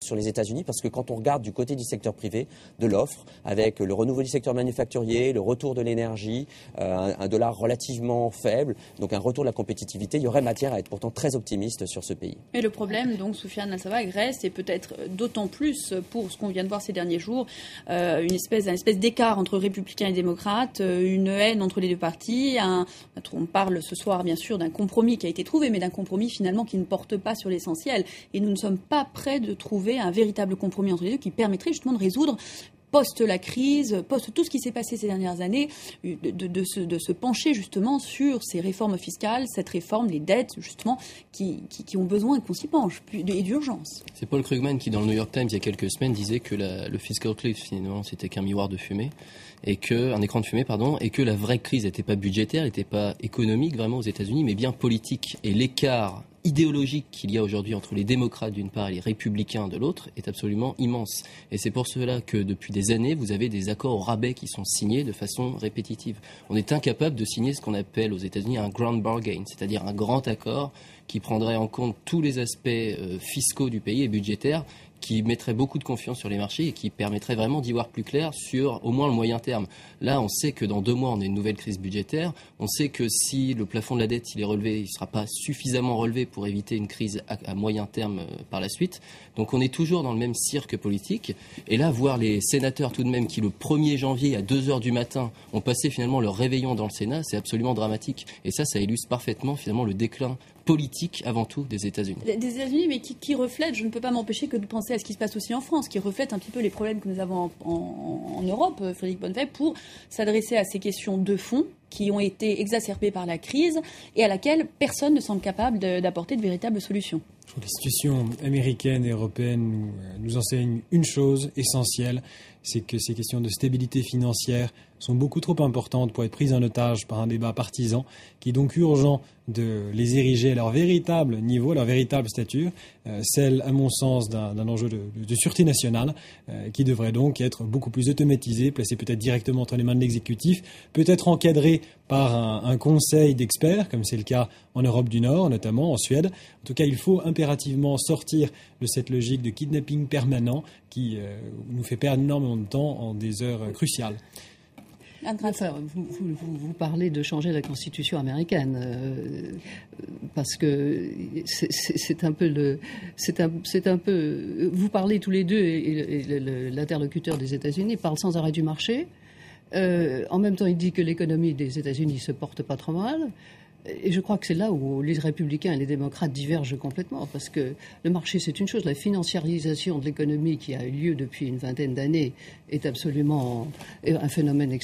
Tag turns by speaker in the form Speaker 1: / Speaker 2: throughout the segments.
Speaker 1: sur les États-Unis parce que quand on regarde du côté du secteur privé, de l'offre, avec le renouveau du secteur manufacturier, le retour de l'énergie, un dollar relativement faible, donc un retour de la compétitivité, il y aurait matière à être pourtant très optimiste sur ce pays.
Speaker 2: Et le problème, donc, Soufiane El-Sabag, reste, et peut-être d'autant plus pour ce qu'on vient de voir ces derniers jours, une espèce d'écart entre républicains et démocrates, une haine entre les deux partis. On parle ce soir, bien sûr, d'un compromis qui a été trouvé, mais d'un compromis finalement qui ne porte pas sur l'essentiel. Et nous ne sommes pas prêts de trouver un véritable compromis entre les deux qui permettrait justement de résoudre post la crise, post tout ce qui s'est passé ces dernières années, de se pencher justement sur ces réformes fiscales, cette réforme, les dettes justement, qui ont besoin qu'on s'y penche, et d'urgence.
Speaker 3: C'est Paul Krugman qui, dans le New York Times, il y a quelques semaines, disait que le fiscal cliff, finalement, c'était qu'un miroir de fumée, un écran de fumée, et que la vraie crise n'était pas budgétaire, n'était pas économique vraiment aux États-Unis, mais bien politique. Et l'écart idéologique qu'il y a aujourd'hui entre les démocrates d'une part et les républicains de l'autre est absolument immense. Et c'est pour cela que depuis des années, vous avez des accords au rabais qui sont signés de façon répétitive. On est incapable de signer ce qu'on appelle aux États-Unis un grand bargain, c'est-à-dire un grand accord qui prendrait en compte tous les aspects fiscaux du pays et budgétaires, qui mettrait beaucoup de confiance sur les marchés et qui permettrait vraiment d'y voir plus clair sur au moins le moyen terme. Là, on sait que dans 2 mois, on a une nouvelle crise budgétaire. On sait que si le plafond de la dette il est relevé, il ne sera pas suffisamment relevé pour éviter une crise à moyen terme par la suite. Donc on est toujours dans le même cirque politique. Et là, voir les sénateurs tout de même qui, le 1er janvier à 2h du matin, ont passé finalement leur réveillon dans le Sénat, c'est absolument dramatique. Et ça illustre parfaitement finalement le déclin politique avant tout des États-Unis.
Speaker 2: Des États-Unis, mais qui reflète, je ne peux pas m'empêcher que de penser à ce qui se passe aussi en France, qui reflète un petit peu les problèmes que nous avons en Europe, Frédéric Bonnefay, pour s'adresser à ces questions de fond qui ont été exacerbées par la crise et à laquelle personne ne semble capable d'apporter de véritables solutions.
Speaker 4: Je trouve que les situations américaines et européennes nous enseignent une chose essentielle, c'est que ces questions de stabilité financière sont beaucoup trop importantes pour être prises en otage par un débat partisan, qui est donc urgent de les ériger à leur véritable niveau, à leur véritable stature, celle, à mon sens, d'un enjeu de sûreté nationale, qui devrait donc être beaucoup plus automatisé, placé peut-être directement entre les mains de l'exécutif, peut-être encadré par un conseil d'experts, comme c'est le cas en Europe du Nord, notamment en Suède. En tout cas, il faut impérativement sortir de cette logique de kidnapping permanent qui nous fait perdre énormément de temps en des heures cruciales.
Speaker 5: Enfin, vous parlez de changer la Constitution américaine parce que c'est un peu vous parlez tous les deux et l'interlocuteur des États-Unis parle sans arrêt du marché. En même temps, il dit que l'économie des États-Unis se porte pas trop mal. Et je crois que c'est là où les républicains et les démocrates divergent complètement, parce que le marché, c'est une chose. La financiarisation de l'économie qui a eu lieu depuis une vingtaine d'années est absolument un phénomène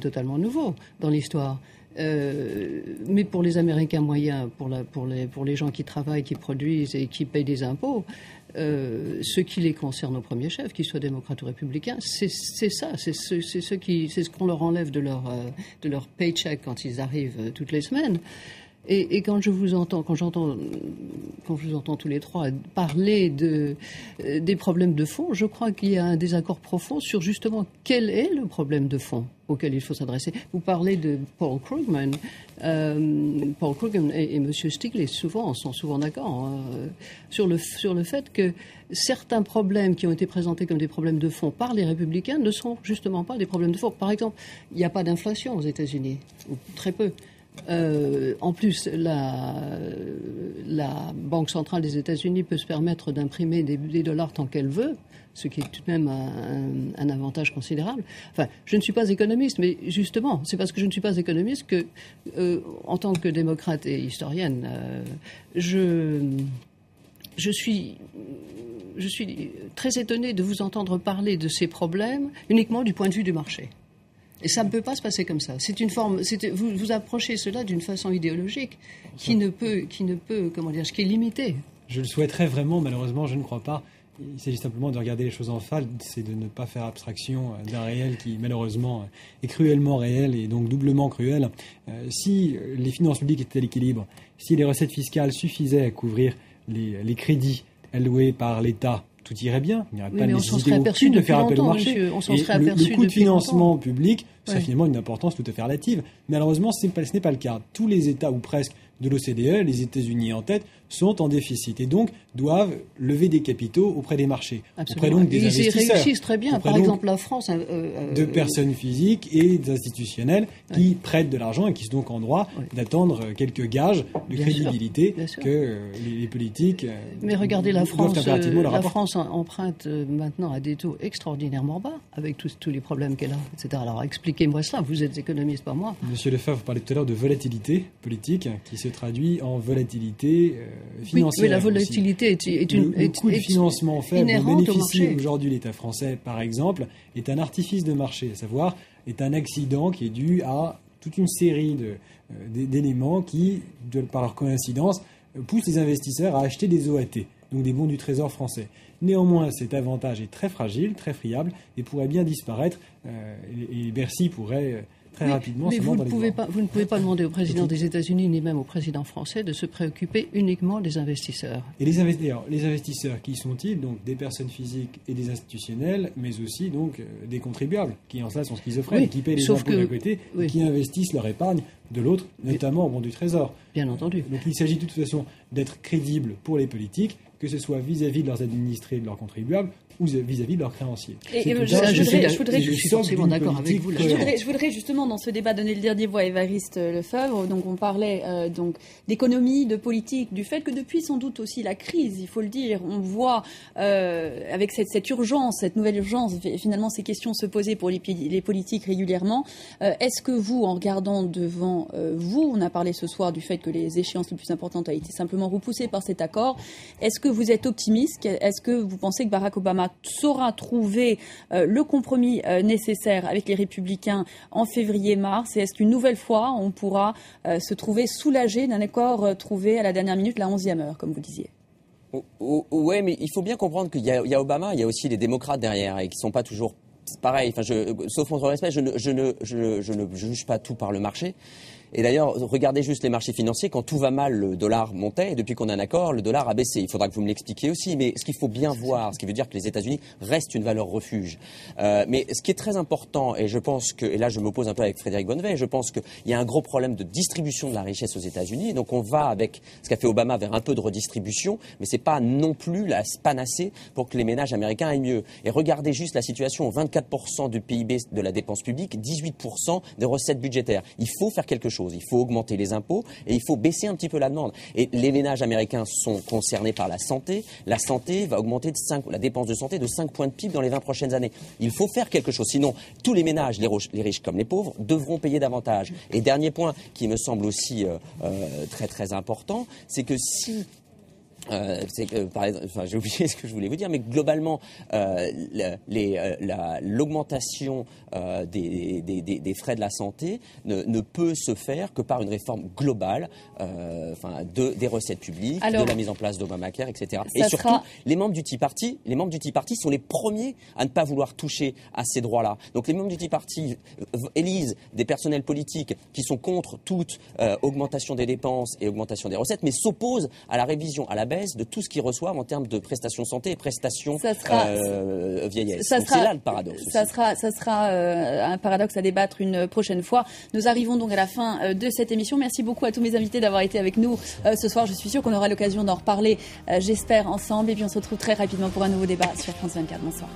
Speaker 5: totalement nouveau dans l'histoire. Mais pour les Américains moyens, pour les gens qui travaillent, qui produisent et qui payent des impôts, ce qui les concerne au premier chef, qu'ils soient démocrates ou républicains, c'est ça, c'est ce qu'on leur enlève de leur paycheck quand ils arrivent toutes les semaines. Et quand je vous entends tous les trois parler des problèmes de fond, je crois qu'il y a un désaccord profond sur justement quel est le problème de fond auquel il faut s'adresser. Vous parlez de Paul Krugman. Paul Krugman et M. Stiglitz sont souvent d'accord sur le fait que certains problèmes qui ont été présentés comme des problèmes de fond par les républicains ne sont justement pas des problèmes de fond. Par exemple, il n'y a pas d'inflation aux États-Unis, ou très peu. En plus, la Banque centrale des États-Unis peut se permettre d'imprimer des dollars tant qu'elle veut, ce qui est tout de même un avantage considérable. Enfin, je ne suis pas économiste, mais justement, c'est parce que je ne suis pas économiste que, en tant que démocrate et historienne, je suis très étonnée de vous entendre parler de ces problèmes uniquement du point de vue du marché. Et ça ne peut pas se passer comme ça. C'est une forme. Vous approchez cela d'une façon idéologique qui est limitée.
Speaker 4: Je le souhaiterais vraiment, malheureusement, je ne crois pas. Il s'agit simplement de regarder les choses en face, c'est de ne pas faire abstraction d'un réel qui, malheureusement, est cruellement réel et donc doublement cruel. Si les finances publiques étaient à l'équilibre, si les recettes fiscales suffisaient à couvrir les crédits alloués par l'État, tout irait bien. Il n'y aurait pas de nécessité aucune de faire appel au marché. Le coût de financement public serait finalement une importance tout à fait relative. Malheureusement, ce n'est pas le cas. Tous les États, ou presque, de l'OCDE, les États-Unis en tête, sont en déficit et donc doivent lever des capitaux auprès des marchés, auprès donc des investisseurs.
Speaker 5: Ils réussissent très bien. Par exemple, la France...
Speaker 4: de personnes physiques et d'institutionnels qui prêtent de l'argent et qui sont donc en droit d'attendre quelques gages de crédibilité que les politiques
Speaker 5: Mais regardez, la
Speaker 4: doivent
Speaker 5: France emprunte maintenant à des taux extraordinairement bas, avec tous les problèmes qu'elle a, etc. Alors expliquez-moi cela, vous êtes économiste, pas moi.
Speaker 4: Monsieur Lefebvre, vous parlez tout à l'heure de volatilité politique qui se traduit en volatilité financière.
Speaker 5: Oui, la volatilité est une...
Speaker 4: Le coût de financement faible dont bénéficie aujourd'hui l'État français, par exemple, est un artifice de marché, à savoir est un accident qui est dû à toute une série d'éléments qui, par leur coïncidence, poussent les investisseurs à acheter des OAT, donc des bons du Trésor français. Néanmoins, cet avantage est très fragile, très friable, et pourrait bien disparaître, et Bercy pourrait... très rapidement.
Speaker 5: Mais vous ne pouvez pas demander au président des États-Unis ni même au président français de se préoccuper uniquement des investisseurs.
Speaker 4: Et les investisseurs, qui sont-ils? Donc des personnes physiques et des institutionnels, mais aussi donc des contribuables qui en cela sont schizophrènes, qui payent les impôts d'un côté, et qui investissent leur épargne de l'autre, notamment au bon du Trésor.
Speaker 5: Bien entendu.
Speaker 4: Donc il s'agit de toute façon d'être crédible pour les politiques, que ce soit vis-à-vis de leurs administrés et de leurs contribuables, ou vis-à-vis de leurs créanciers.
Speaker 5: Je suis forcément d'accord avec vous.
Speaker 2: Je voudrais justement dans ce débat donner le dernier mot à Évariste Lefebvre. Donc on parlait donc d'économie, de politique, du fait que depuis sans doute aussi la crise, il faut le dire, on voit avec cette urgence, cette nouvelle urgence, finalement ces questions se poser pour les politiques régulièrement. Est-ce que vous, en regardant devant vous, on a parlé ce soir du fait que les échéances les plus importantes ont été simplement repoussées par cet accord, est-ce que vous êtes optimiste? Est-ce que vous pensez que Barack Obama saura trouver le compromis nécessaire avec les Républicains en février-mars? Et est-ce qu'une nouvelle fois, on pourra se trouver soulagé d'un accord trouvé à la dernière minute, la 11e heure, comme vous disiez?
Speaker 1: Oui, mais il faut bien comprendre qu'il y a Obama, il y a aussi les démocrates derrière et qui ne sont pas toujours... pareil, sauf mon respect, je ne juge pas tout par le marché. Et d'ailleurs, regardez juste les marchés financiers. Quand tout va mal, le dollar montait. Et depuis qu'on a un accord, le dollar a baissé. Il faudra que vous me l'expliquiez aussi. Mais ce qu'il faut bien voir, ce qui veut dire que les États-Unis restent une valeur refuge. Mais ce qui est très important, et je pense que, et là je m'oppose un peu avec Frédéric Bonnevet, je pense qu'il y a un gros problème de distribution de la richesse aux États-Unis. Donc on va avec ce qu'a fait Obama vers un peu de redistribution, mais c'est pas non plus la panacée pour que les ménages américains aillent mieux. Et regardez juste la situation, 24% du PIB de la dépense publique, 18% des recettes budgétaires. Il faut faire quelque chose. Il faut augmenter les impôts et il faut baisser un petit peu la demande. Et les ménages américains sont concernés par la santé. La santé va augmenter la dépense de santé de 5 points de PIB dans les 20 prochaines années. Il faut faire quelque chose. Sinon, tous les ménages, les riches comme les pauvres, devront payer davantage. Et dernier point qui me semble aussi très très important, c'est que si... j'ai oublié ce que je voulais vous dire, mais globalement, l'augmentation des frais de la santé ne peut se faire que par une réforme globale des recettes publiques, de la mise en place d'Obamacare, etc. Et surtout, les membres du Tea Party sont les premiers à ne pas vouloir toucher à ces droits-là. Donc les membres du Tea Party élisent des personnels politiques qui sont contre toute augmentation des dépenses et augmentation des recettes, mais s'opposent à la révision, à la baisse de tout ce qu'ils reçoivent en termes de prestations santé et prestations vieillesse. C'est là le paradoxe.
Speaker 2: Ça sera un paradoxe à débattre une prochaine fois. Nous arrivons donc à la fin de cette émission. Merci beaucoup à tous mes invités d'avoir été avec nous ce soir. Je suis sûre qu'on aura l'occasion d'en reparler, j'espère, ensemble. Et puis on se retrouve très rapidement pour un nouveau débat sur France 24. Bonsoir.